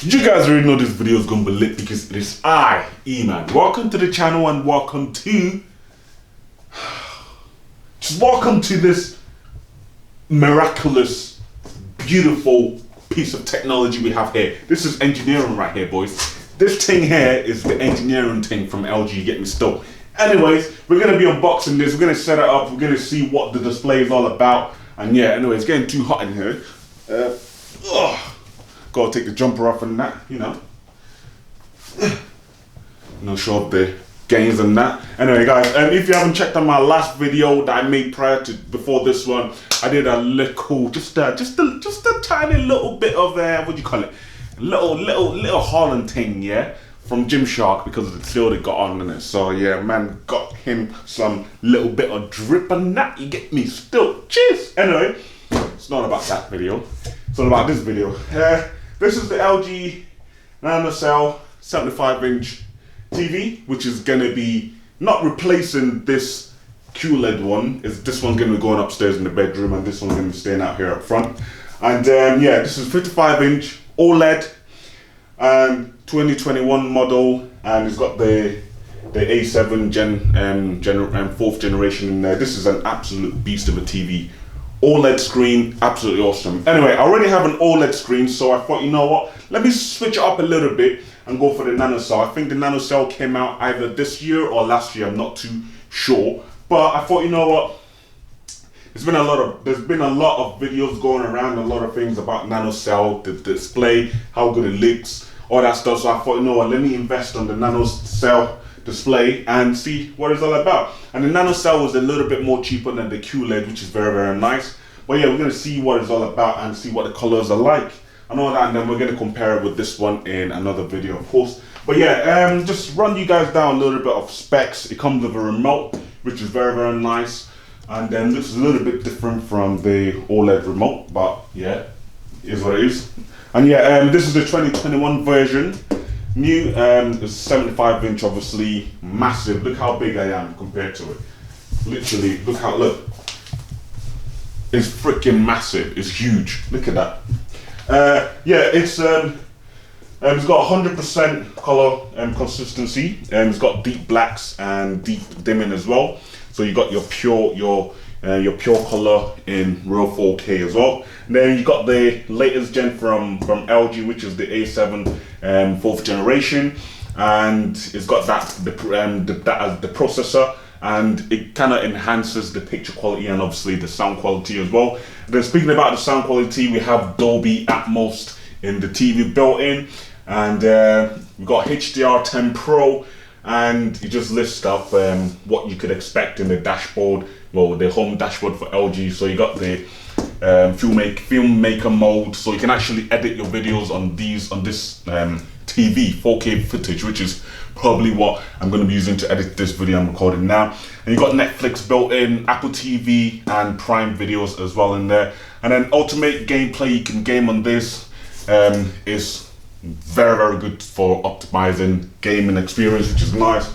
You guys already know this video is going to be lit because it is I, eMan. Welcome to the channel and welcome to this miraculous, beautiful piece of technology we have here. This is engineering right here, boys. This thing here is the engineering thing from LG, you get me still. Anyways, we're going to be unboxing this, we're going to set it up, we're going to see what the display is all about. And yeah, anyway, it's getting too hot in here. Gotta take the jumper off and that, you know. Show off the gains and that. Anyway, guys, if you haven't checked out my last video that I made before this one, I did a little, just a tiny little bit of what do you call it? Little Holland thing, yeah, from Gymshark because of the seal they got on in it. So yeah, man, got him some little bit of drip and that. You get me still. Cheers. Anyway, it's not about that video. It's all about this video. This is the LG NanoCell 75-inch TV, which is going to be not replacing this QLED one. This one's going to be going upstairs in the bedroom, and this one's going to be staying out here up front. And yeah, this is 55-inch OLED and 2021 model, and it's got the A7 fourth generation in there. This is an absolute beast of a TV. OLED screen, absolutely awesome. Anyway, I already have an OLED screen, so I thought, you know what, let me switch it up a little bit and go for the NanoCell. I think the NanoCell came out either this year or last year, I'm not too sure. But I thought, you know what, there's been a lot of videos going around, a lot of things about NanoCell, the display, how good it looks, all that stuff. So I thought, you know what, let me invest on the NanoCell display and see what it's all about. And the NanoCell was a little bit more cheaper than the QLED, which is very, very nice. But yeah, we're going to see what it's all about and see what the colors are like and all that, and then we're going to compare it with this one in another video, of course. But yeah, just run you guys down a little bit of specs. It comes with a remote, which is very, very nice, and then looks a little bit different from the OLED remote, but yeah, it is what it is. And yeah, this is the 2021 version. New, it's 75-inch, obviously massive. Look how big I am compared to it. Literally, look. It's freaking massive. It's huge. Look at that. Yeah, it's got 100% color consistency. It's got deep blacks and deep dimming as well. So you got your pure color in real 4K as well. And then you got the latest gen from LG, which is the A7 fourth generation, and it's got that as the processor, and it kind of enhances the picture quality and obviously the sound quality as well. And then speaking about the sound quality, we have Dolby Atmos in the TV built in, and we got HDR10 Pro, and it just lists up what you could expect in the dashboard, well, the home dashboard for LG. So you got the filmmaker mode, so you can actually edit your videos on this TV 4K footage, which is probably what I'm going to be using to edit this video I'm recording now. And you got Netflix built in, Apple TV and Prime videos as well in there. And then ultimate gameplay, you can game on this. Is very, very good for optimizing gaming experience, which is nice.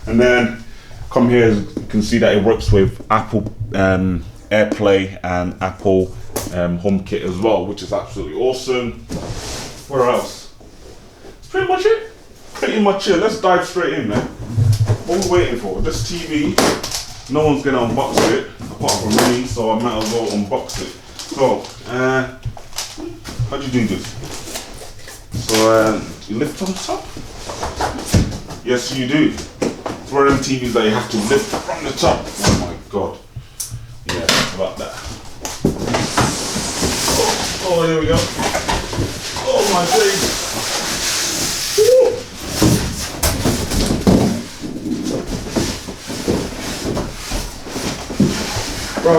And then come here, you can see that it works with Apple AirPlay and Apple HomeKit as well, which is absolutely awesome. Where else? That's pretty much it. Let's dive straight in, man. What are we waiting for? This TV, no one's gonna unbox it apart from me, so I might as well unbox it. So, how do you do this? So, you lift on top? Yes, you do. It's one of them TVs that you have to lift from the top. Oh my god. Yeah, about that. Oh, here we go. Oh my days. Bro.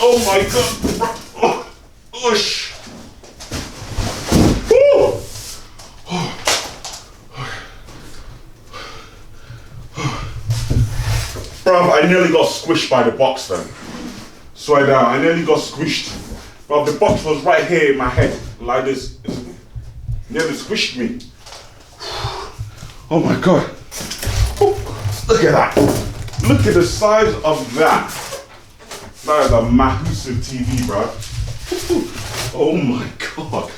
Oh my god, bro. Oh, oosh. Bro, I nearly got squished by the box then. Swear down, I nearly got squished. Bro, the box was right here in my head, like this. It nearly squished me. Oh my god. Look at that. Look at the size of that. That is a massive TV, bro. Oh my god.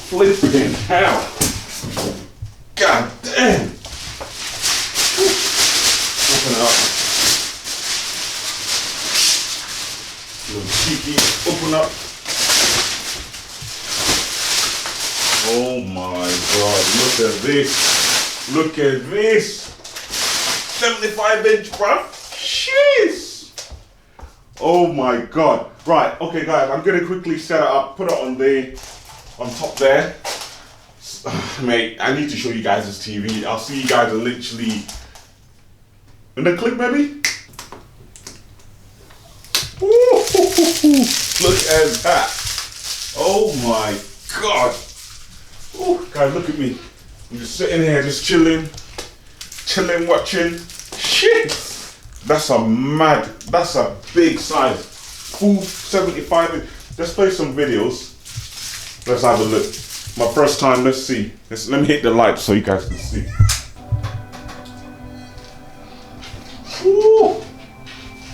Flipping hell. God damn. Open it up. Little cheeky. Open up. Oh my God, look at this. Look at this. 75-inch, bruv. Jeez. Oh my God. Right, okay guys, I'm gonna quickly set it up, put it on top there. Mate, I need to show you guys this TV. I'll see you guys literally in the clip maybe. Ooh, look at that. Oh my God. Ooh, guys, look at me. I'm just sitting here, just chilling, watching. Shit. That's a big size. Full 75. Let's play some videos. Let's have a look. My first time, let's see. Let me hit the light so you guys can see. Woo.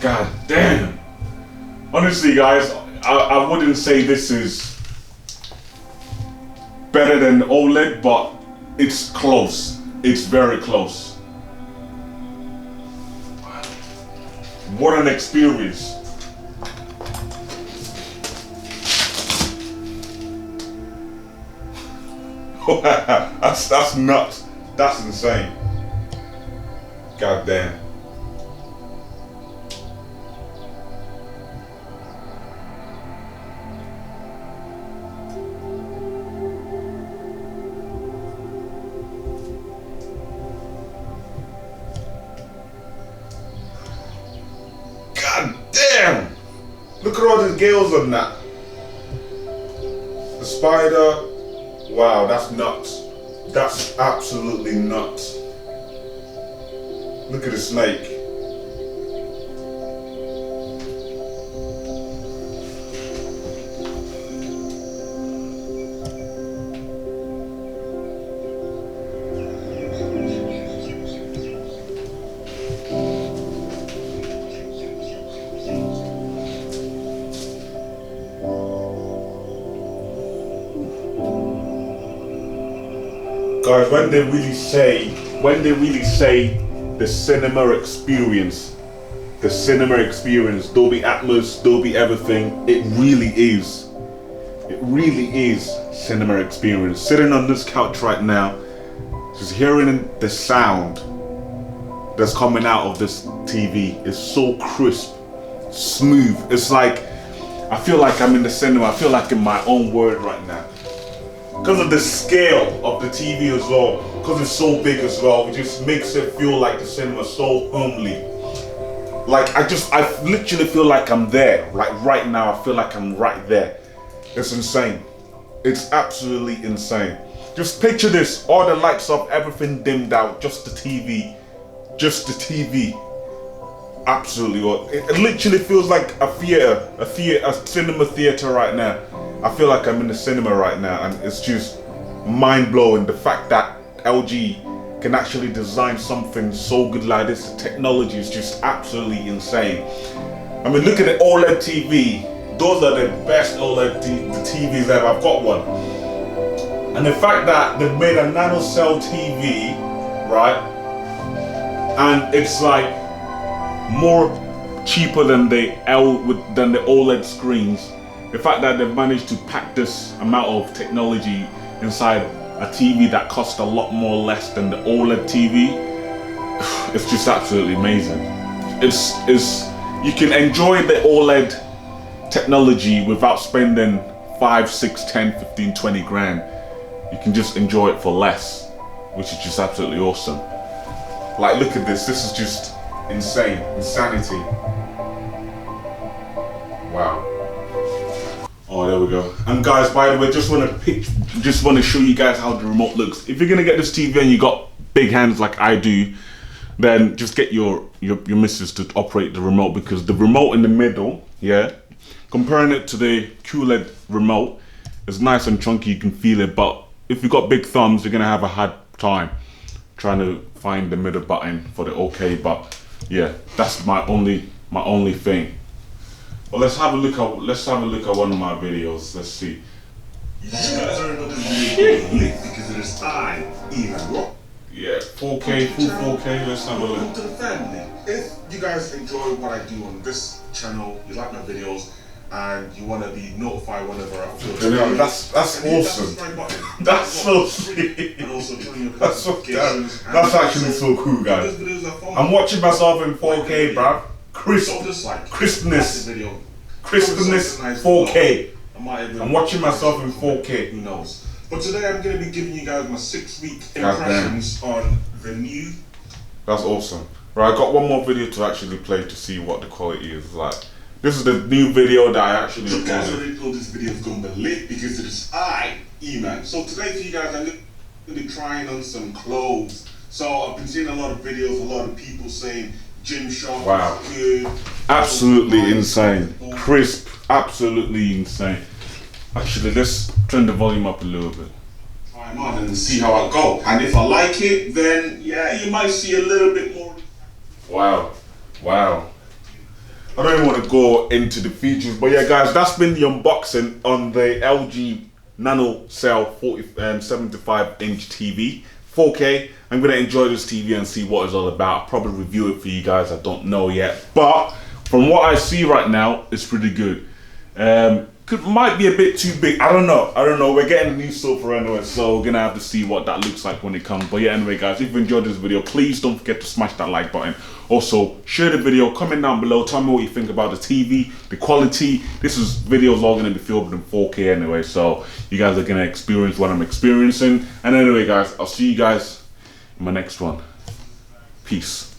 God damn. Honestly, guys, I wouldn't say this is better than OLED, but it's close. It's very close. What an experience. that's nuts. That's insane. God damn. God damn. Look at all the gills on that. The spider. Wow, that's nuts. That's absolutely nuts. Look at the snake. Guys, when they really say the cinema experience, Dolby Atmos, Dolby everything, it really is cinema experience. Sitting on this couch right now, just hearing the sound that's coming out of this TV is so crisp, smooth. It's like, I feel like I'm in the cinema, I feel like in my own world right now. Because of the scale of the TV as well, because it's so big as well, it just makes it feel like the cinema so homely. Like I literally feel like I'm there. Like right now, I feel like I'm right there. It's insane. It's absolutely insane. Just picture this, all the lights up, everything dimmed out, just the TV. Absolutely, it literally feels like a cinema theater right now. I feel like I'm in the cinema right now, and it's just mind-blowing the fact that LG can actually design something so good like this. The technology is just absolutely insane. I mean, look at the OLED TV. Those are the best OLED TVs ever. I've got one. And the fact that they've made a NanoCell TV, right? And it's like more cheaper than the OLED screens. The fact that they've managed to pack this amount of technology inside a TV that costs a lot more less than the OLED TV, it's just absolutely amazing. You can enjoy the OLED technology without spending 5, 6, 10, 15, 20 grand. You can just enjoy it for less, which is just absolutely awesome. Like, look at this. This is just insane. Insanity. Wow. Oh, there we go. And guys, by the way, just want to show you guys how the remote looks. If you're gonna get this TV and you got big hands like I do, then just get your missus to operate the remote, because the remote in the middle, yeah, comparing it to the QLED remote, is nice and chunky. You can feel it, but if you've got big thumbs, you're gonna have a hard time trying to find the middle button for the OK. But yeah, that's my only thing. Well, let's have a look at one of my videos. Let's see. You guys are another video lit because it is iEman. Yeah, 4K, full 4K, let's have a look. Welcome to the family. If you guys enjoy what I do on this channel, you like my videos, and you want to be notified whenever I upload Yeah, that's awesome. That's so sweet. And also join your That's so damn. That's actually so cool, guys. I'm watching myself in 4K, bruv. Crispness, 4K. I'm watching myself in 4K. Who knows? But today I'm going to be giving you guys my 6-week impressions on the new. That's awesome. Right, I got one more video to actually play to see what the quality is like. This is the new video that I actually So guys already told this video is going to be lit because it is iEman. So today for you guys, I'm going to be trying on some clothes. So I've been seeing a lot of videos, a lot of people saying gym shop is good. Absolutely insane. Crisp, absolutely insane. Actually, let's turn the volume up a little bit. Try them on and see how I go. And if I like it, then yeah, you might see a little bit more. Wow. I don't even want to go into the features, but yeah, guys, that's been the unboxing on the LG NanoCell 75-inch TV, 4K. I'm gonna enjoy this TV and see what it's all about. I'll probably review it for you guys. I don't know yet, but from what I see right now, it's pretty good. Might be a bit too big. I don't know. We're getting a new sofa anyway, so we're gonna have to see what that looks like when it comes. But yeah, anyway, guys, if you enjoyed this video, please don't forget to smash that like button. Also, share the video, comment down below, tell me what you think about the TV, the quality. This video is all gonna be filmed in 4K anyway, so you guys are gonna experience what I'm experiencing. And anyway, guys, I'll see you guys in my next one. Peace.